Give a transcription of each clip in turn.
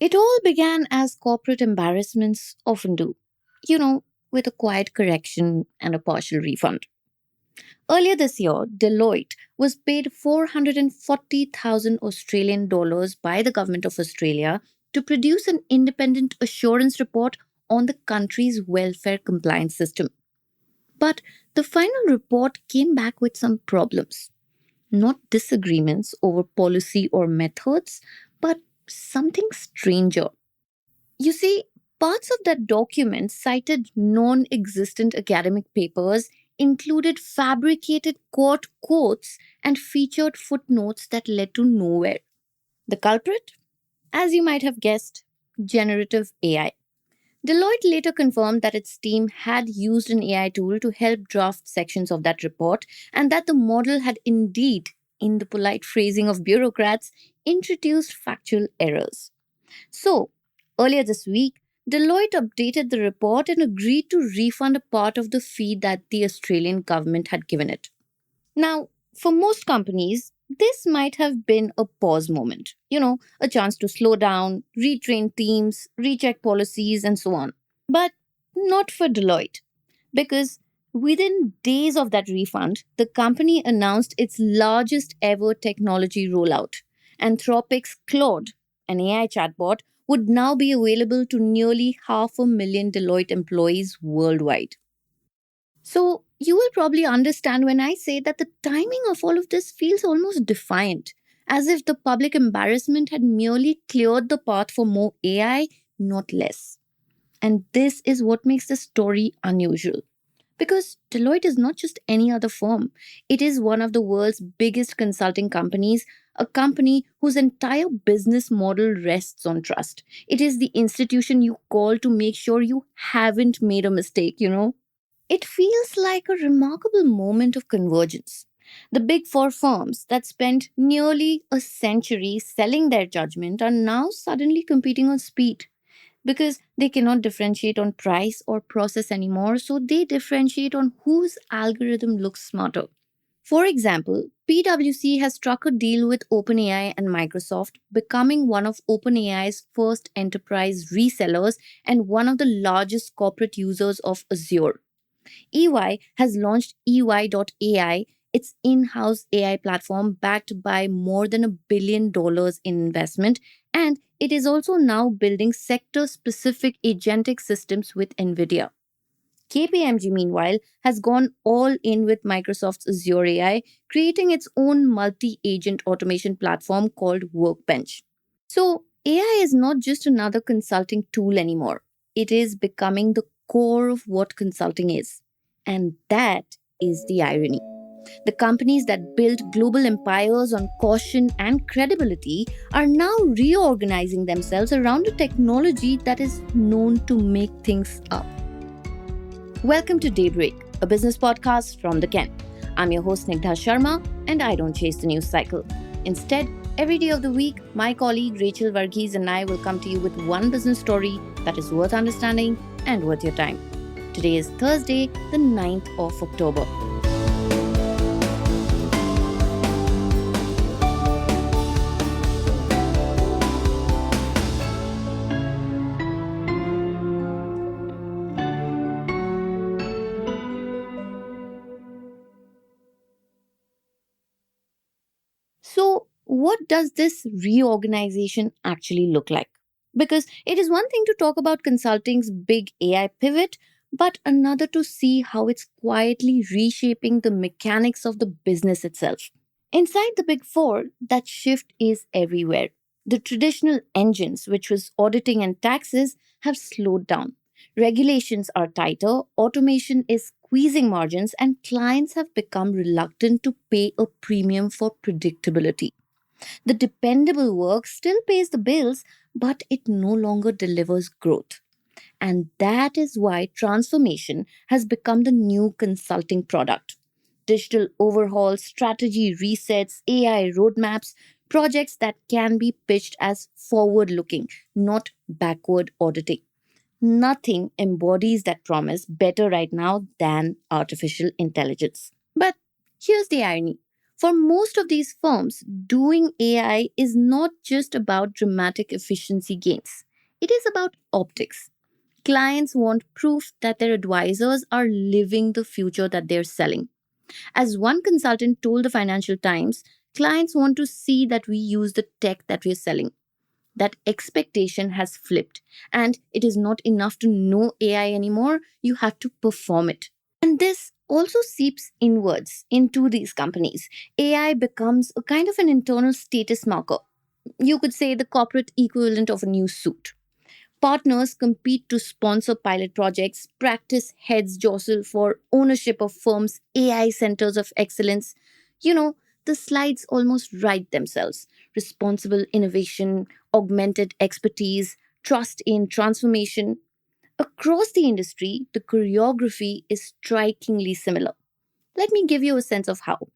It all began as corporate embarrassments often do, you know, with a quiet correction and a partial refund. Earlier this year, Deloitte was paid 440,000 Australian dollars by the government of Australia to produce an independent assurance report on the country's welfare compliance system. But the final report came back with some problems. Not disagreements over policy or methods, but something stranger. You see, parts of that document cited non existent academic papers, included fabricated court quotes, and featured footnotes that led to nowhere. The culprit? As you might have guessed, generative AI. Deloitte later confirmed that its team had used an AI tool to help draft sections of that report and that the model had indeed, in the polite phrasing of bureaucrats, introduced factual errors. So, earlier this week, Deloitte updated the report and agreed to refund a part of the fee that the Australian government had given it. Now, for most companies, this might have been a pause moment, a chance to slow down, retrain teams, recheck policies, and so on. But not for Deloitte, because within days of that refund, the company announced its largest ever technology rollout. Anthropic's Claude, an AI chatbot, would now be available to nearly 500,000 Deloitte employees worldwide. So, you will probably understand when I say that the timing of all of this feels almost defiant, as if the public embarrassment had merely cleared the path for more AI, not less. And this is what makes this story unusual. Because Deloitte is not just any other firm, it is one of the world's biggest consulting companies, a company whose entire business model rests on trust. It is the institution you call to make sure you haven't made a mistake. It feels like a remarkable moment of convergence. The big four firms that spent nearly a century selling their judgment are now suddenly competing on speed because they cannot differentiate on price or process anymore, so they differentiate on whose algorithm looks smarter. For example, PwC has struck a deal with OpenAI and Microsoft, becoming one of OpenAI's first enterprise resellers and one of the largest corporate users of Azure. EY has launched EY.ai, its in house AI platform backed by more than $1 billion in investment, and it is also now building sector specific agentic systems with NVIDIA. KPMG, meanwhile, has gone all in with Microsoft's Azure AI, creating its own multi agent automation platform called Workbench. So, AI is not just another consulting tool anymore. It is becoming the core of what consulting is. And that is the irony. The companies that built global empires on caution and credibility are now reorganizing themselves around a technology that is known to make things up. Welcome to Daybreak, a business podcast from the Ken. I'm your host Snigdha Sharma, and I don't chase the news cycle. Instead, every day of the week, my colleague Rachel Varghese and I will come to you with one business story that is worth understanding and worth your time. Today is Thursday, the 9th of October. So, what does this reorganization actually look like? Because it is one thing to talk about consulting's big AI pivot, but another to see how it's quietly reshaping the mechanics of the business itself. Inside the big four, that shift is everywhere. The traditional engines, which was auditing and taxes, have slowed down. Regulations are tighter, automation is squeezing margins, and clients have become reluctant to pay a premium for predictability. The dependable work still pays the bills, but it no longer delivers growth. And that is why transformation has become the new consulting product. Digital overhauls, strategy resets, AI roadmaps, projects that can be pitched as forward looking, not backward auditing. Nothing embodies that promise better right now than artificial intelligence. But here's the irony. For most of these firms, doing AI is not just about dramatic efficiency gains, it is about optics. Clients want proof that their advisors are living the future that they're selling. As one consultant told the Financial Times, clients want to see that we use the tech that we're selling. That expectation has flipped, and it is not enough to know AI anymore, you have to perform it. And this also seeps inwards into these companies. AI becomes a kind of an internal status marker. You could say the corporate equivalent of a new suit. Partners compete to sponsor pilot projects, practice heads jostle for ownership of firms' AI centers of excellence. You know, the slides almost write themselves. Responsible innovation, augmented expertise, trust in transformation. Across the industry, the choreography is strikingly similar. Let me give you a sense of how.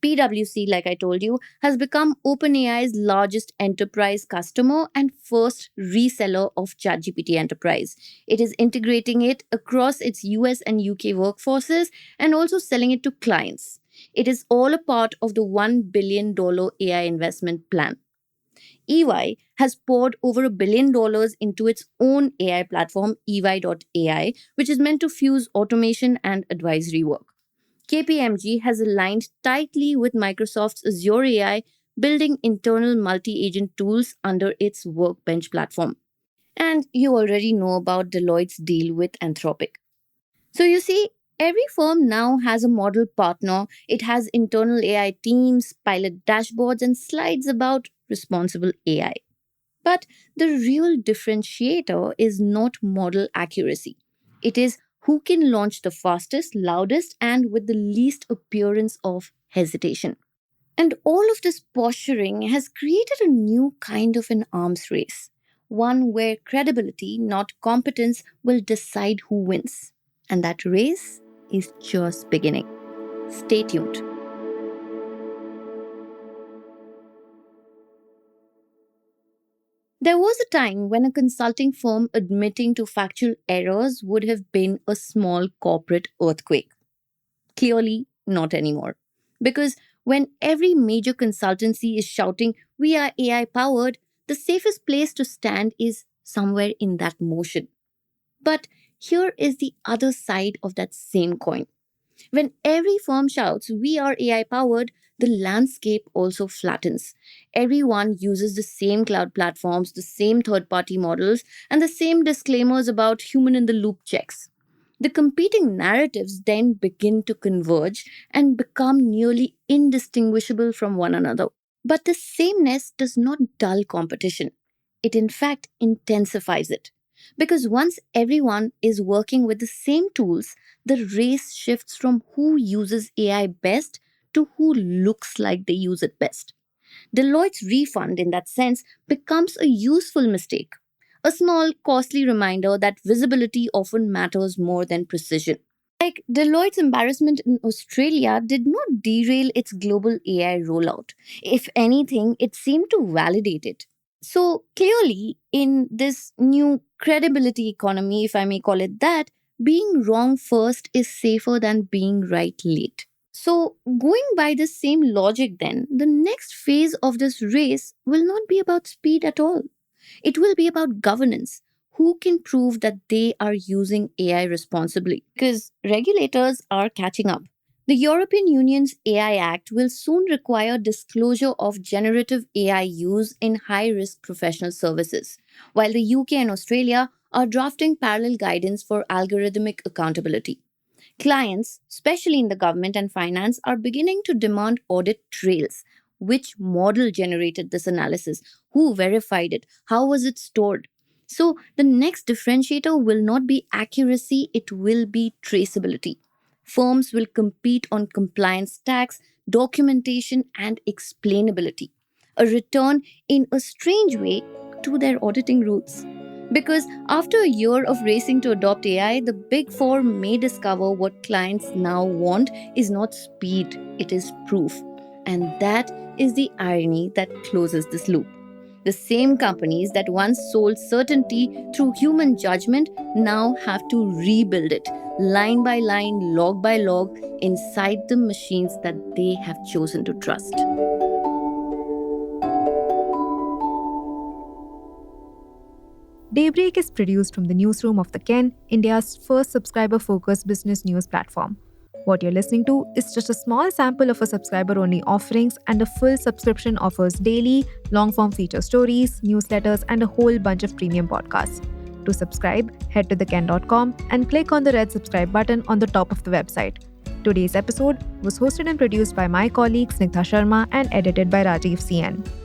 PwC, like I told you, has become OpenAI's largest enterprise customer and first reseller of ChatGPT Enterprise. It is integrating it across its US and UK workforces and also selling it to clients. It is all a part of the $1 billion AI investment plan. EY has poured over $1 billion into its own AI platform, EY.ai, which is meant to fuse automation and advisory work. KPMG has aligned tightly with Microsoft's Azure AI, building internal multi agent tools under its Workbench platform. And you already know about Deloitte's deal with Anthropic. So you see, every firm now has a model partner. It has internal AI teams, pilot dashboards, and slides about responsible AI. But the real differentiator is not model accuracy. It is who can launch the fastest, loudest, and with the least appearance of hesitation. And all of this posturing has created a new kind of an arms race, one where credibility, not competence, will decide who wins. And that race is just beginning. Stay tuned. There was a time when a consulting firm admitting to factual errors would have been a small corporate earthquake. Clearly, not anymore. Because when every major consultancy is shouting, we are AI powered, the safest place to stand is somewhere in that motion. But here is the other side of that same coin. When every firm shouts, we are AI powered, the landscape also flattens. Everyone uses the same cloud platforms, the same third party models, and the same disclaimers about human in the loop checks. The competing narratives then begin to converge and become nearly indistinguishable from one another. But the sameness does not dull competition, it in fact intensifies it. Because once everyone is working with the same tools, the race shifts from who uses AI best to who looks like they use it best. Deloitte's refund, in that sense, becomes a useful mistake, a small, costly reminder that visibility often matters more than precision. Like Deloitte's embarrassment in Australia did not derail its global AI rollout. If anything, it seemed to validate it. So clearly, in this new credibility economy, if I may call it that, being wrong first is safer than being right late. So, going by the same logic, then, the next phase of this race will not be about speed at all. It will be about governance. Who can prove that they are using AI responsibly? Because regulators are catching up. The European Union's AI Act will soon require disclosure of generative AI use in high risk professional services, while the UK and Australia are drafting parallel guidance for algorithmic accountability. Clients, especially in the government and finance, are beginning to demand audit trails. Which model generated this analysis? Who verified it? How was it stored? So, the next differentiator will not be accuracy, it will be traceability. Firms will compete on compliance tax, documentation, and explainability. A return, in a strange way, to their auditing roots. Because after a year of racing to adopt AI, the big four may discover what clients now want is not speed, it is proof. And that is the irony that closes this loop. The same companies that once sold certainty through human judgment now have to rebuild it, line by line, log by log, inside the machines that they have chosen to trust. Daybreak is produced from the newsroom of The Ken, India's first subscriber-focused business news platform. What you're listening to is just a small sample of our subscriber-only offerings, and a full subscription offers daily, long-form feature stories, newsletters, and a whole bunch of premium podcasts. To subscribe, head to theken.com and click on the red subscribe button on the top of the website. Today's episode was hosted and produced by my colleague Snigdha Sharma and edited by Rajiv CN.